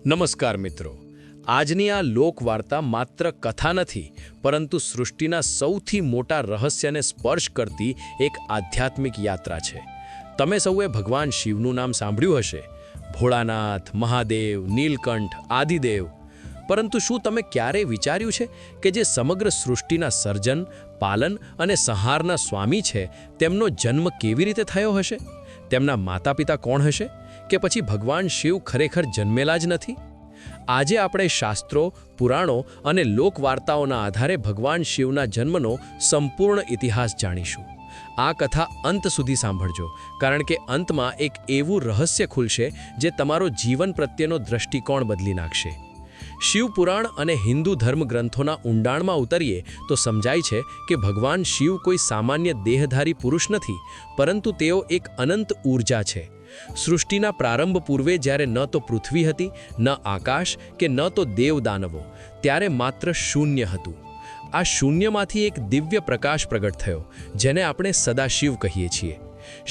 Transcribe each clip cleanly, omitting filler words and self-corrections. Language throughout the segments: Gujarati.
નમસ્કાર મિત્રો, આજની આ લોકવાર્તા માત્ર કથા નથી, પરંતુ સૃષ્ટિના સૌથી મોટા રહસ્યને સ્પર્શ કરતી એક આધ્યાત્મિક યાત્રા છે. તમે સૌએ ભગવાન શિવનું નામ સાંભળ્યું હશે, ભોળાનાથ, મહાદેવ, નીલકંઠ, આદિદેવ. પરંતુ શું તમે ક્યારેય વિચાર્યું છે કે જે સમગ્ર સૃષ્ટિના સર્જન, પાલન અને સંહારના સ્વામી છે, તેમનો જન્મ કેવી રીતે થયો હશે? તેમના માતા પિતા કોણ હશે? કે પછી ભગવાન શિવ ખરેખર જન્મેલા જ નથી? આજે આપણે શાસ્ત્રો, પુરાણો અને લોકવાર્તાઓના આધારે ભગવાન શિવના જન્મનો સંપૂર્ણ ઇતિહાસ જાણીશું. આ કથા અંત સુધી સાંભળજો, કારણ કે અંતમાં એક એવું રહસ્ય ખુલશે જે તમારો જીવન પ્રત્યેનો દૃષ્ટિકોણ બદલી નાખશે. શિવપુરાણ અને હિન્દુ ધર્મગ્રંથોના ઊંડાણમાં ઉતરીએ તો સમજાય છે કે ભગવાન શિવ કોઈ સામાન્ય દેહધારી પુરુષ નથી, પરંતુ તેઓ એક અનંત ઊર્જા છે. સૃષ્ટિના પ્રારંભ પૂર્વે જ્યારે ન તો પૃથ્વી હતી, ન આકાશ કે ન તો દેવદાનવો, ત્યારે માત્ર શૂન્ય હતું. આ શૂન્યમાંથી એક દિવ્ય પ્રકાશ પ્રગટ થયો, જેને આપણે સદાશિવ કહીએ છીએ.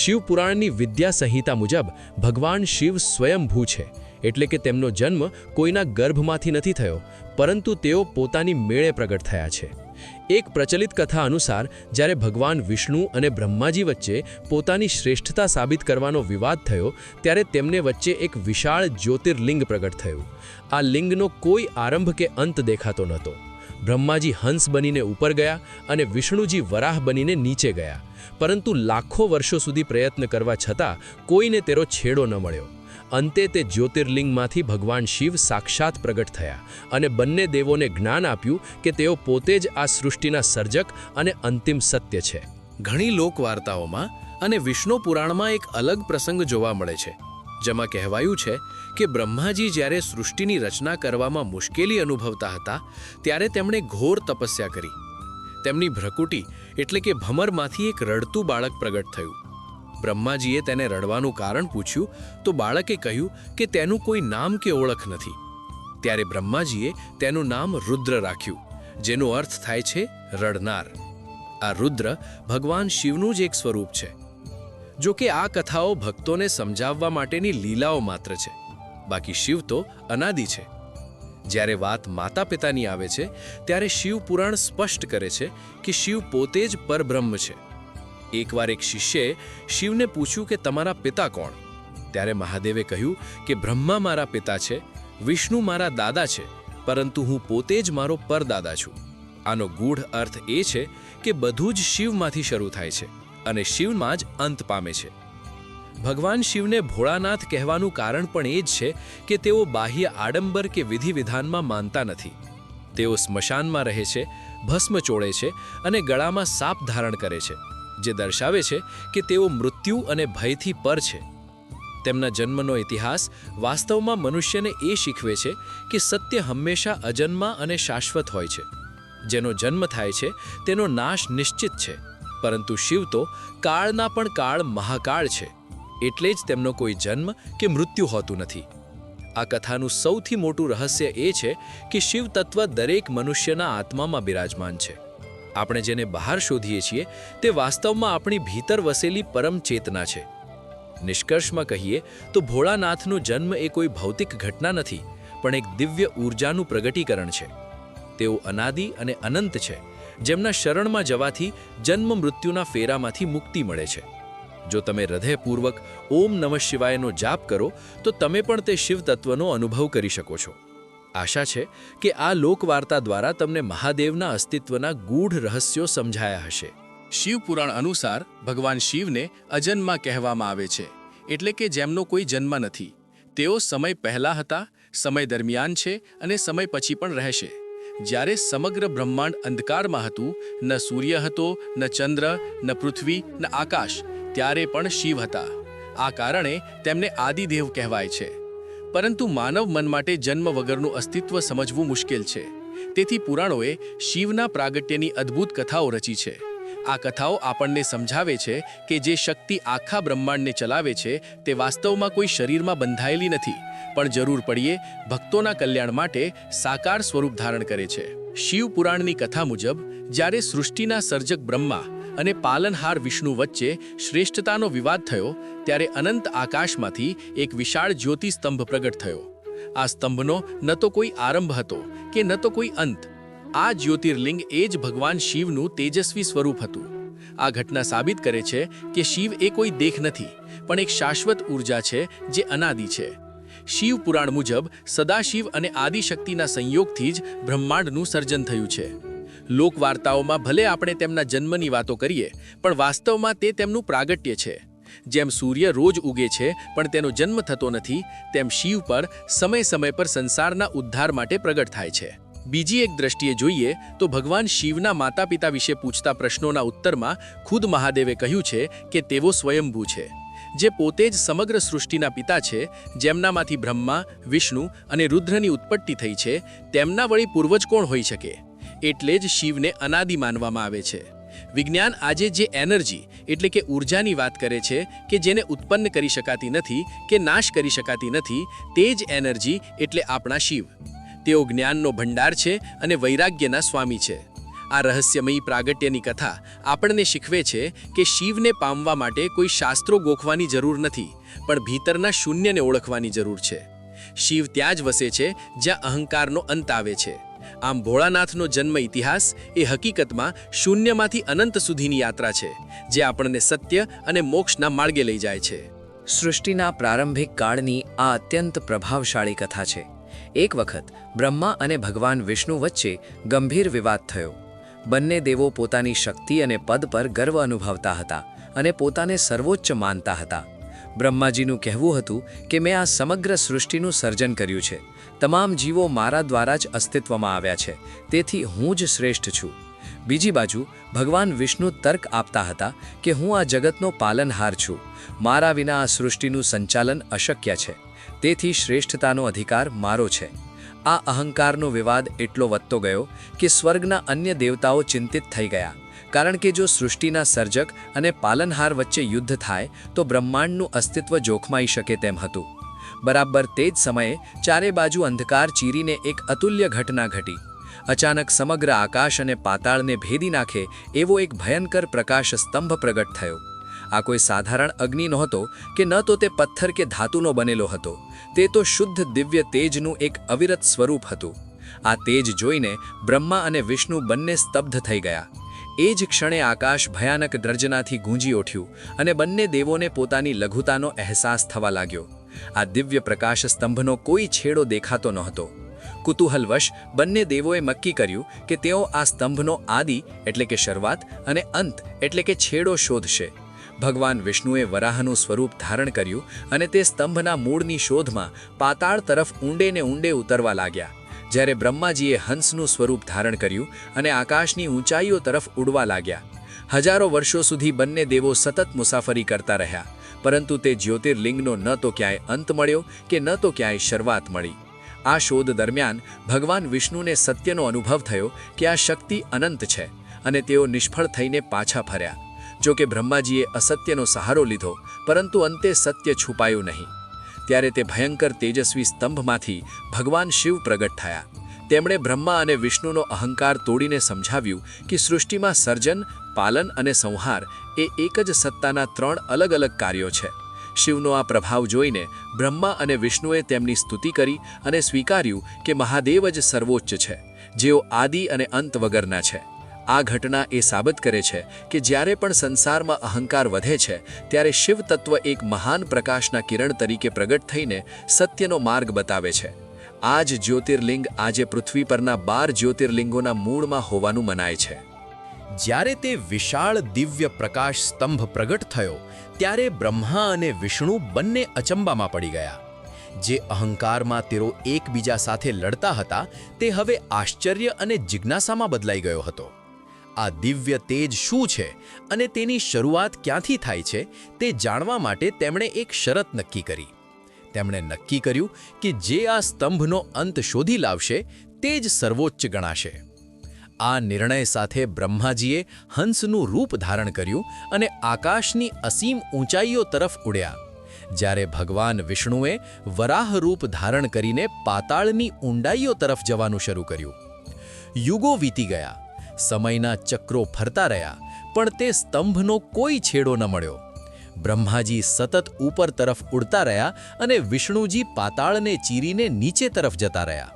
શિવપુરાણની વિદ્યા સંહિતા મુજબ ભગવાન શિવ સ્વયંભૂ છે, એટલે કે તેમનો જન્મ કોઈના ગર્ભમાંથી નથી થયો, પરંતુ તેઓ પોતાની મેળે પ્રગટ થયા છે. એક પ્રચલિત કથા અનુસાર જ્યારે ભગવાન વિષ્ણુ અને બ્રહ્માજી વચ્ચે પોતાની શ્રેષ્ઠતા સાબિત કરવાનો વિવાદ થયો, ત્યારે તેમને વચ્ચે એક વિશાળ જ્યોતિર્લિંગ પ્રગટ થયું. આ લિંગનો કોઈ આરંભ કે અંત દેખાતો નહોતો. બ્રહ્માજી હંસ બનીને ઉપર ગયા અને વિષ્ણુજી વરાહ બનીને નીચે ગયા, પરંતુ લાખો વર્ષો સુધી પ્રયત્ન કરવા છતાં કોઈને તેનો છેડો ન મળ્યો. અંતે તે જ્યોતિર્લિંગમાંથી ભગવાન શિવ સાક્ષાત પ્રગટ થયા અને બંને દેવોને જ્ઞાન આપ્યું કે તેઓ પોતે જ આ સૃષ્ટિના સર્જક અને અંતિમ સત્ય છે. ઘણી લોકવાર્તાઓમાં અને વિષ્ણુ પુરાણમાં એક અલગ પ્રસંગ જોવા મળે છે, જેમાં કહેવાયું છે કે બ્રહ્માજી જ્યારે સૃષ્ટિની રચના કરવામાં મુશ્કેલી અનુભવતા હતા, ત્યારે તેમણે ઘોર તપસ્યા કરી. તેમની ભ્રકુટી એટલે કે ભમરમાંથી એક રડતું બાળક પ્રગટ થયું. બ્રહ્માજીએ તેને રડવાનું કારણ પૂછ્યું તો બાળકે કહ્યું કે તેનું કોઈ નામ કે ઓળખ નથી. ત્યારે બ્રહ્માજીએ તેનું નામ રુદ્ર રાખ્યું, જેનો અર્થ થાય છે રડનાર. આ રુદ્ર ભગવાન શિવનું જ એક સ્વરૂપ છે. જો કે આ કથાઓ ભક્તોને સમજાવવા માટેની લીલાઓ માત્ર છે, બાકી શિવ તો અનાદિ છે. જ્યારે વાત માતા પિતાની આવે છે, ત્યારે શિવ પુરાણ સ્પષ્ટ કરે છે કે શિવ પોતે જ પરબ્રહ્મ છે. એકવાર એક શિષ્યએ શિવને પૂછ્યું કે તમારા પિતા કોણ? ત્યારે મહાદેવે કહ્યું કે બ્રહ્મા મારા પિતા છે, વિષ્ણુ મારા દાદા છે, પરંતુ હું પોતે જ મારો પરદાદા છું. આનો ગૂઢ અર્થ એ છે કે બધું જ શિવમાંથી શરૂ થાય છે અને શિવમાં જ અંત પામે છે. ભગવાન શિવને ભોળાનાથ કહેવાનું કારણ પણ એ જ છે કે તેઓ બાહ્ય આડંબર કે વિધિ વિધાનમાં માનતા નથી. તેઓ સ્મશાનમાં રહે છે, ભસ્મ ચોળે છે અને ગળામાં સાપ ધારણ કરે છે, જે દર્શાવે છે કે તેઓ મૃત્યુ અને ભયથી પર છે. તેમના જન્મનો ઇતિહાસ વાસ્તવમાં મનુષ્યને એ શીખવે છે કે સત્ય હંમેશા અજન્મા અને શાશ્વત હોય છે. જેનો જન્મ થાય છે તેનો નાશ નિશ્ચિત છે, પરંતુ શિવ તો કાળના પણ કાળ મહાકાળ છે, એટલે જ તેમનો કોઈ જન્મ કે મૃત્યુ હોતું નથી. આ કથાનું સૌથી મોટું રહસ્ય એ છે કે શિવ તત્વ દરેક મનુષ્યના આત્મામાં બિરાજમાન છે. આપણે જેને બહાર શોધીએ છીએ તે વાસ્તવમાં આપણી ભીતર વસેલી પરમ ચેતના છે. નિષ્કર્ષમાં કહીએ તો ભોળાનાથનો જન્મ એ કોઈ ભૌતિક ઘટના નથી, પણ એક દિવ્ય ઊર્જાનું પ્રગટીકરણ છે. તેઓ અનાદિ અને અનંત છે, જેમના શરણમાં જવાથી જન્મ મૃત્યુના ફેરામાંથી મુક્તિ મળે છે. જો તમે હૃદયપૂર્વક ઓમ નમઃ શિવાયનો જાપ કરો તો તમે પણ તે શિવ તત્વનો અનુભવ કરી શકો છો. આશા છે કે આ લોકવાર્તા દ્વારા તમને મહાદેવના અસ્તિત્વના ગૂઢ રહસ્યો સમજાયા હશે. શિવપુરાણ અનુસાર ભગવાન શિવને અજન્મા કહેવામાં આવે છે, એટલે કે જેમનો કોઈ જન્મ નથી. તેઓ સમય પહેલા હતા, સમય દરમિયાન છે અને સમય પછી પણ રહેશે. જ્યારે સમગ્ર બ્રહ્માંડ અંધકારમાં હતું, ન સૂર્ય હતો, ન ચંદ્ર, ન પૃથ્વી, ન આકાશ, ત્યારે પણ શિવ હતા. આ કારણે તેમને આદિદેવ કહેવાય છે. પરંતુ માનવ મન માટે જન્મ વગરનું અસ્તિત્વ સમજવું મુશ્કેલ છે. તેથી પુરાણોએ શિવના પ્રાગટ્યની અદ્ભુત કથાઓ રચી છે. આ કથાઓ આપણને સમજાવે છે કે જે શક્તિ આખા બ્રહ્માંડને ચલાવે છે તે વાસ્તવમાં કોઈ શરીરમાં બંધાયેલી નથી, પણ જરૂર પડીએ ભક્તોના કલ્યાણ માટે સાકાર સ્વરૂપ ધારણ કરે છે. શિવ પુરાણની કથા મુજબ જ્યારે સૃષ્ટિના સર્જક બ્રહ્મા અને પાલનહાર વિષ્ણુ વચ્ચે શ્રેષ્ઠતાનો વિવાદ થયો, ત્યારે અનંત આકાશમાંથી એક વિશાળ જ્યોતિસ્તંભ પ્રગટ થયો. આ સ્તંભનો ન તો કોઈ આરંભ હતો કે ન તો કોઈ અંત. આ જ્યોતિર્લિંગ એ જ ભગવાન શિવનું તેજસ્વી સ્વરૂપ હતું. આ ઘટના સાબિત કરે છે કે શિવ એ કોઈ દેખ નથી, પણ એક શાશ્વત ઊર્જા છે જે અનાદિ છે. શિવ પુરાણ મુજબ સદાશિવ અને આદિશક્તિના સંયોગથી જ બ્રહ્માંડનું સર્જન થયું છે. લોકવાર્તાઓમાં ભલે આપણે તેમના જન્મની વાતો કરીએ, પણ વાસ્તવમાં તે તેમનું પ્રાગટ્ય છે. જેમ સૂર્ય રોજ ઉગે છે પણ તેનો જન્મ થતો નથી, તેમ શિવ પર સમય પર સંસારના ઉદ્ધાર માટે પ્રગટ થાય છે. બીજી એક દ્રષ્ટિએ જોઈએ તો ભગવાન શિવના માતા પિતા વિશે પૂછતા પ્રશ્નોના ઉત્તરમાં ખુદ મહાદેવે કહ્યું છે કે તેઓ સ્વયંભૂ છે, જે પોતે જ સમગ્ર સૃષ્ટિના પિતા છે. જેમનામાંથી બ્રહ્મા, વિષ્ણુ અને રુદ્રની ઉત્પત્તિ થઈ છે, તેમના વળી પૂર્વજ કોણ હોઈ શકે? એટલે જ શિવને અનાદિ માનવામાં આવે છે. વિજ્ઞાન આજે જે એનર્જી એટલે કે ઊર્જાની વાત કરે છે કે જેને ઉત્પન્ન કરી શકાતી નથી કે નાશ કરી શકાતી નથી, તે જ એનર્જી એટલે આપણા શિવ. તેઓ જ્ઞાનનો ભંડાર છે અને વૈરાગ્યના સ્વામી છે. આ રહસ્યમયી પ્રાગટ્યની કથા આપણને શીખવે છે કે શિવને પામવા માટે કોઈ શાસ્ત્રો ગોખવાની જરૂર નથી, પણ ભીતરના શૂન્યને ઓળખવાની જરૂર છે. શિવ ત્યાં જ વસે છે જ્યાં અહંકારનો અંત આવે છે. આમ ભોળાનાથનો જન્મ ઇતિહાસ એ હકીકતમાં શૂન્યમાંથી અનંત સુધીની યાત્રા છે, જે આપણને સત્ય અને મોક્ષના માર્ગે લઈ જાય છે. સૃષ્ટિના પ્રારંભિક કાળની આ અત્યંત પ્રભાવશાળી કથા છે. એક વખત બ્રહ્મા અને ભગવાન વિષ્ણુ વચ્ચે ગંભીર વિવાદ થયો. બંને દેવો પોતાની શક્તિ અને પદ પર ગર્વ અનુભવતા હતા અને પોતાને સર્વોચ્ચ માનતા હતા. બ્રહ્માજીનું કહેવું હતું કે મેં આ સમગ્ર સૃષ્ટિનું સર્જન કર્યું છે. તમામ જીવો મારા દ્વારા જ અસ્તિત્વમાં આવ્યા છે, તેથી હું જ શ્રેષ્ઠ છું. બીજી બાજુ ભગવાન વિષ્ણુ તર્ક આપતા હતા કે હું આ જગતનો પાલનહાર છું. મારા વિના આ સૃષ્ટિનું સંચાલન અશક્ય છે, તેથી શ્રેષ્ઠતાનો અધિકાર મારો છે. આ અહંકારનો વિવાદ એટલો વધતો ગયો કે સ્વર્ગના અન્ય દેવતાઓ ચિંતિત થઈ ગયા, કારણ કે જો સૃષ્ટિના સર્જક અને પાલનહાર વચ્ચે યુદ્ધ થાય તો બ્રહ્માંડનું અસ્તિત્વ જોખમાઈ શકે તેમ હતું. બરાબર તે જ સમયે ચારે બાજુ અંધકાર ચીરીને એક અતુલ્ય ઘટના ઘટી. અચાનક સમગ્ર આકાશ અને પાતાળને ભેદી નાખે એવો એક ભયંકર પ્રકાશ સ્તંભ પ્રગટ થયો. આ કોઈ સાધારણ અગ્નિ નહોતો કે ન તો તે પથ્થર કે ધાતુનો બનેલો હતો. તે તો શુદ્ધ દિવ્ય તેજનું એક અવિરત સ્વરૂપ હતું. આ તેજ જોઈને બ્રહ્મા અને વિષ્ણુ બંને સ્તબ્ધ થઈ ગયા. એ જ ક્ષણે આકાશ ભયાનક ગર્જનાથી ગૂંજી ઉઠ્યું અને બંને દેવોને પોતાની લઘુતાનો અહેસાસ થવા લાગ્યો. આ દિવ્ય પ્રકાશ સ્તંભનો કોઈ છેડો દેખાતો નહોતો. કુતૂહલવશ બંને દેવોએ નક્કી કર્યું કે તેઓ આ સ્તંભનો આદિ એટલે કે શરૂઆત અને અંત એટલે કે છેડો શોધશે. ભગવાન વિષ્ણુએ વરાહનું સ્વરૂપ ધારણ કર્યું અને તે સ્તંભના મૂળની શોધમાં પાતાળ તરફ ઊંડે ને ઊંડે ઉતરવા લાગ્યા. જ્યારે બ્રહ્માજીએ હંસનું સ્વરૂપ ધારણ કર્યું અને આકાશની ઊંચાઈઓ તરફ ઉડવા લાગ્યા. હજારો વર્ષો સુધી બંને દેવો સતત મુસાફરી કરતા રહ્યા, પરંતુ તે જ્યોતિર્લિંગનો ન તો ક્યાંય અંત મળ્યો કે ન તો ક્યાંય શરૂઆત મળી. આ શોધ દરમિયાન ભગવાન વિષ્ણુને સત્યનો અનુભવ થયો કે આ શક્તિ અનંત છે અને તેઓ નિષ્ફળ થઈને પાછા ફર્યા. જો કે બ્રહ્માજીએ અસત્યનો સહારો લીધો, પરંતુ અંતે સત્ય છુપાયું નહીં. ત્યારે તે ભયંકર તેજસ્વી સ્તંભમાંથી ભગવાન શિવ પ્રગટ થયા. તેમણે બ્રહ્મા અને વિષ્ણુનો અહંકાર તોડીને સમજાવ્યું કે સૃષ્ટિમાં સર્જન, પાલન અને સંહાર એ એક જ સત્તાના ત્રણ અલગ અલગ કાર્યો છે. શિવનો આ પ્રભાવ જોઈને બ્રહ્મા અને વિષ્ણુએ તેમની સ્તુતિ કરી અને સ્વીકાર્યું કે મહાદેવ જ સર્વોચ્ચ છે, જેઓ આદિ અને અંત વગરના છે. આ ઘટના એ સાબિત કરે છે કે જ્યારે પણ સંસારમાં અહંકાર વધે છે, ત્યારે શિવ તત્વ એક મહાન પ્રકાશના કિરણ તરીકે પ્રગટ થઈને સત્યનો માર્ગ બતાવે છે. આ જ જ્યોતિર્લિંગ આજે પૃથ્વી પરના 12 જ્યોતિર્લિંગોના મૂળમાં હોવાનું મનાય છે. જ્યારે તે વિશાળ દિવ્ય પ્રકાશ સ્તંભ પ્રગટ થયો, ત્યારે બ્રહ્મા અને વિષ્ણુ બંને અચંબામાં પડી ગયા. જે અહંકારમાં તેઓ એકબીજા સાથે લડતા હતા, તે હવે આશ્ચર્ય અને જિજ્ઞાસામાં બદલાઈ ગયો હતો. આ દિવ્ય તેજ શું છે અને તેની શરૂઆત ક્યાંથી થાય છે, તે જાણવા માટે તેમણે એક શરત નક્કી કરી. તેમણે નક્કી કર્યું કે જે આ સ્તંભનો અંત શોધી લાવશે તે જ સર્વોચ્ચ ગણાશે. આ નિર્ણય સાથે બ્રહ્માજીએ હંસનું રૂપ ધારણ કર્યું અને આકાશની અસીમ ઊંચાઈઓ તરફ ઉડ્યા. જ્યારે ભગવાન વિષ્ણુએ વરાહ રૂપ ધારણ કરીને પાતાળની ઊંડાઈઓ તરફ જવાનું શરૂ કર્યું. યુગો વીતી ગયા, સમયના ચક્રો ફરતા રહ્યા, પણ તે સ્તંભનો કોઈ છેડો ન મળ્યો. બ્રહ્માજી સતત ઉપર તરફ ઉડતા રહ્યા અને વિષ્ણુજી પાતાળને ચીરીને નીચે તરફ જતા રહ્યા.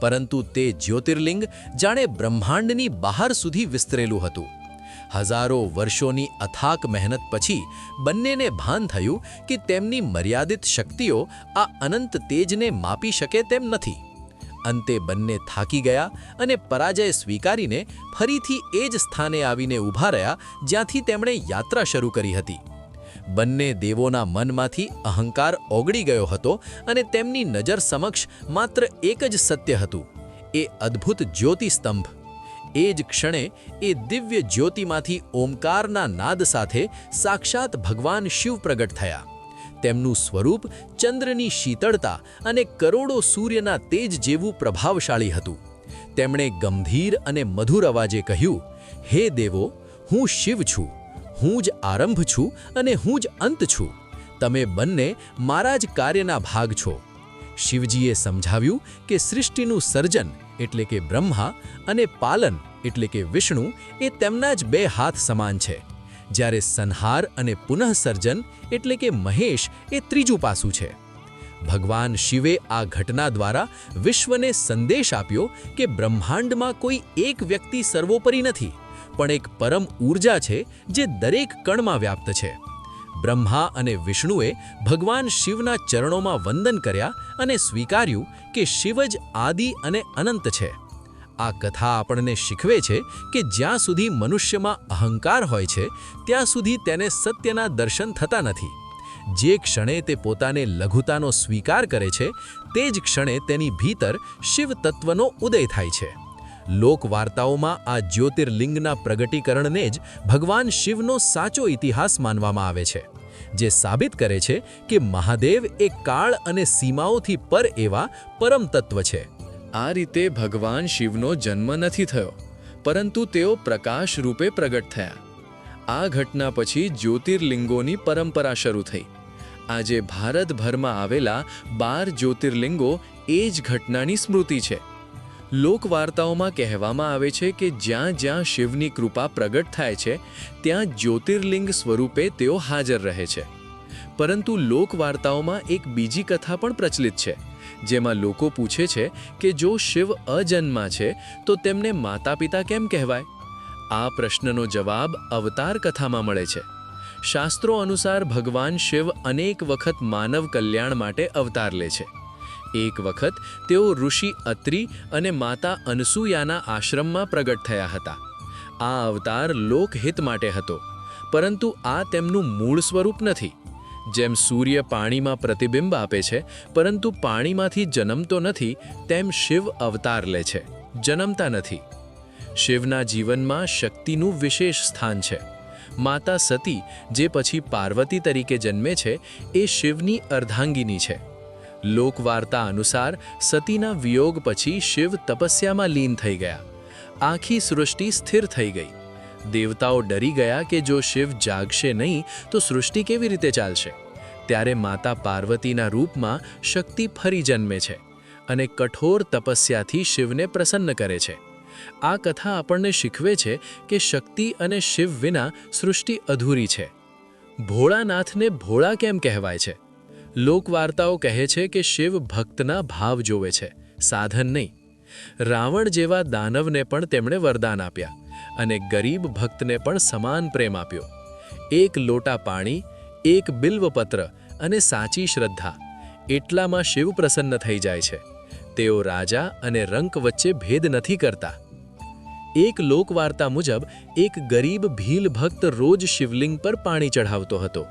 પરંતુ તે જ્યોતિર્લિંગ જાણે બ્રહ્માંડની બહાર સુધી વિસ્તરેલું હતું. હજારો વર્ષોની અથાક મહેનત પછી બંનેને ભાન થયું કે તેમની મર્યાદિત શક્તિઓ આ અનંત તેજને માપી શકે તેમ નથી. અંતે બંને થાકી ગયા અને પરાજય સ્વીકારીને ફરીથી એ જ સ્થાને આવીને ઊભા રહ્યા જ્યાંથી તેમણે યાત્રા શરૂ કરી હતી. બંને દેવોના મનમાંથી અહંકાર ઓગળી ગયો હતો અને તેમની નજર સમક્ષ માત્ર એક જ સત્ય હતું, એ અદ્ભુત જ્યોતિસ્તંભ. એ જ ક્ષણે એ દિવ્ય જ્યોતિમાંથી ઓમકારના નાદ સાથે સાક્ષાત ભગવાન શિવ પ્રગટ થયા. તેમનું સ્વરૂપ ચંદ્રની શીતળતા અને કરોડો સૂર્યના તેજ જેવું પ્રભાવશાળી હતું. તેમણે ગંભીર અને મધુર અવાજે કહ્યું, હે દેવો, હું શિવ છું. હું જ આરંભ છું અને હું જ અંત છું. તમે બંને મારા જ કાર્યના ભાગ છો. શિવજીએ સમજાવ્યું કે સૃષ્ટિનું સર્જન એટલે કે બ્રહ્મા અને પાલન એટલે કે વિષ્ણુ એ તેમના જ બે હાથ સમાન છે, જ્યારે સંહાર અને પુનઃસર્જન એટલે કે મહેશ એ ત્રીજું પાસું છે. ભગવાન શિવે આ ઘટના દ્વારા વિશ્વને સંદેશ આપ્યો કે બ્રહ્માંડમાં કોઈ એક વ્યક્તિ સર્વોપરી નથી, પણ એક પરમ ઊર્જા છે જે દરેક કણમાં વ્યાપ્ત છે. બ્રહ્મા અને વિષ્ણુએ ભગવાન શિવના ચરણોમાં વંદન કર્યા અને સ્વીકાર્યું કે શિવ જ આદિ અને અનંત છે. આ કથા આપણને શીખવે છે કે જ્યાં સુધી મનુષ્યમાં અહંકાર હોય છે ત્યાં સુધી તેને સત્યના દર્શન થતા નથી. જે ક્ષણે તે પોતાને લઘુતાનો સ્વીકાર કરે છે તે જ ક્ષણે તેની ભીતર શિવ તત્વનો ઉદય થાય છે. લોકવાર્તાઓમાં આ જ્યોતિર્લિંગના પ્રગટીકરણને જ ભગવાન શિવનો સાચો ઇતિહાસ માનવામાં આવે છે, જે સાબિત કરે છે કે મહાદેવ એ કાળ અને સીમાઓથી પર એવા પરમ તત્વ છે. આ રીતે ભગવાન શિવનો જન્મ નથી થયો, પરંતુ તેઓ પ્રકાશ રૂપે પ્રગટ થયા. આ ઘટના પછી જ્યોતિર્લિંગોની પરંપરા શરૂ થઈ. આજે ભારતભરમાં આવેલા 12 જ્યોતિર્લિંગો એ જ ઘટનાની સ્મૃતિ છે. લોકવાર્તાઓમાં કહેવામાં આવે છે કે જ્યાં જ્યાં શિવની કૃપા પ્રગટ થાય છે ત્યાં જ્યોતિર્લિંગ સ્વરૂપે તેઓ હાજર રહે છે. પરંતુ લોકવાર્તાઓમાં એક બીજી કથા પણ પ્રચલિત છે, જેમાં લોકો પૂછે છે કે જો શિવ અજન્મા છે તો તેમને માતા પિતા કેમ કહેવાય? આ પ્રશ્નનો જવાબ અવતાર કથામાં મળે છે. શાસ્ત્રો અનુસાર ભગવાન શિવ અનેક વખત માનવ કલ્યાણ માટે અવતાર લે છે. એક વખત તેઓ ઋષિ અત્રિ અને માતા અનસૂયાના આશ્રમમાં પ્રગટ થયા હતા. આ અવતાર લોકહિત માટે હતો, પરંતુ આ તેમનું મૂળ સ્વરૂપ નથી. જેમ સૂર્ય પાણીમાં પ્રતિબિંબ આપે છે પરંતુ પાણીમાંથી જન્મતો નથી, તેમ શિવ અવતાર લે છે, જન્મતા નથી. શિવના જીવનમાં શક્તિનું વિશેષ સ્થાન છે. માતા સતી, જે પછી પાર્વતી તરીકે જન્મે છે, એ શિવની અર્ધાંગિની છે. લોકવાર્તા અનુસાર સતીના વિયોગ પછી શિવ તપસ્યામાં લીન થઈ ગયા. આખી સૃષ્ટિ સ્થિર થઈ ગઈ. દેવતાઓ ડરી ગયા કે જો શિવ જાગશે નહીં તો સૃષ્ટિ કેવી રીતે ચાલશે? ત્યારે માતા પાર્વતીના રૂપમાં શક્તિ ફરી જન્મે છે અને કઠોર તપસ્યાથી શિવને પ્રસન્ન કરે છે. આ કથા આપણને શીખવે છે કે શક્તિ અને શિવ વિના સૃષ્ટિ અધૂરી છે. ભોળાનાથને ભોળા કેમ કહેવાય છે? લોકવાર્તાઓ કહે છે કે શિવ ભક્તના ભાવ જોવે છે, સાધન નહીં. રાવણ જેવા દાનવને પણ તેમણે વરદાન આપ્યા અને ગરીબ ભક્તને પણ સમાન પ્રેમ આપ્યો. એક લોટા પાણી, એક બિલ્વપત્ર અને સાચી શ્રદ્ધા, એટલામાં શિવ પ્રસન્ન થઈ જાય છે. તેઓ રાજા અને રંક વચ્ચે ભેદ નથી કરતા. એક લોકવાર્તા મુજબ એક ગરીબ ભીલ ભક્ત રોજ શિવલિંગ પર પાણી ચઢાવતો હતો.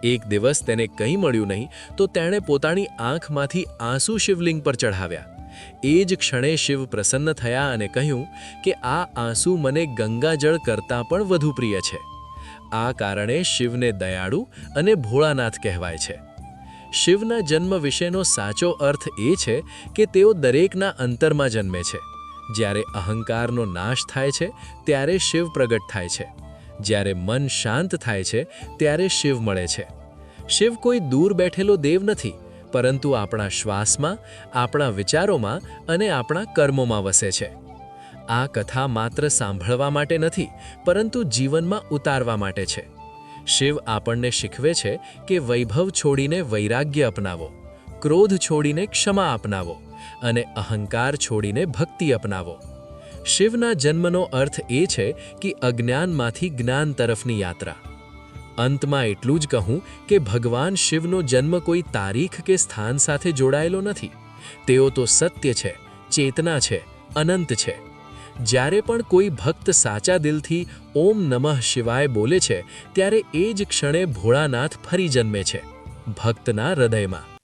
એક દિવસ તેને કંઈ મળ્યું નહીં તો તેણે પોતાની આંખમાંથી આંસુ શિવલિંગ પર ચઢાવ્યા. એ જ ક્ષણે શિવ પ્રસન્ન થયા અને કહ્યું કે આ આંસુ મને ગંગાજળ કરતાં પણ વધુ પ્રિય છે. આ કારણે શિવને દયાળુ અને ભોળાનાથ કહેવાય છે. શિવના જન્મ વિશેનો સાચો અર્થ એ છે કે તેઓ દરેકના અંતરમાં જન્મે છે. જ્યારે અહંકારનો નાશ થાય છે ત્યારે શિવ પ્રગટ થાય છે. જ્યારે મન શાંત થાય છે ત્યારે શિવ મળે છે. શિવ કોઈ દૂર બેઠેલો દેવ નથી, પરંતુ આપણા શ્વાસમાં, આપણા વિચારોમાં અને આપણા કર્મોમાં વસે છે. આ કથા માત્ર સાંભળવા માટે નથી, પરંતુ જીવનમાં ઉતારવા માટે છે. શિવ આપણને શીખવે છે કે વૈભવ છોડીને વૈરાગ્ય અપનાવો, ક્રોધ છોડીને ક્ષમા અપનાવો અને અહંકાર છોડીને ભક્તિ અપનાવો. શિવના જન્મનો અર્થ એ છે કે અજ્ઞાનમાંથી જ્ઞાન તરફની યાત્રા. અંતમાં એટલું જ કહું કે ભગવાન શિવનો જન્મ કોઈ તારીખ કે સ્થાન સાથે જોડાયેલો નથી. તેઓ તો સત્ય છે, ચેતના છે, અનંત છે. જ્યારે પણ કોઈ ભક્ત સાચા દિલથી ઓમ નમઃ શિવાય બોલે છે ત્યારે એ જ ક્ષણે ભોળાનાથ ફરી જન્મે છે, ભક્તના હૃદયમાં.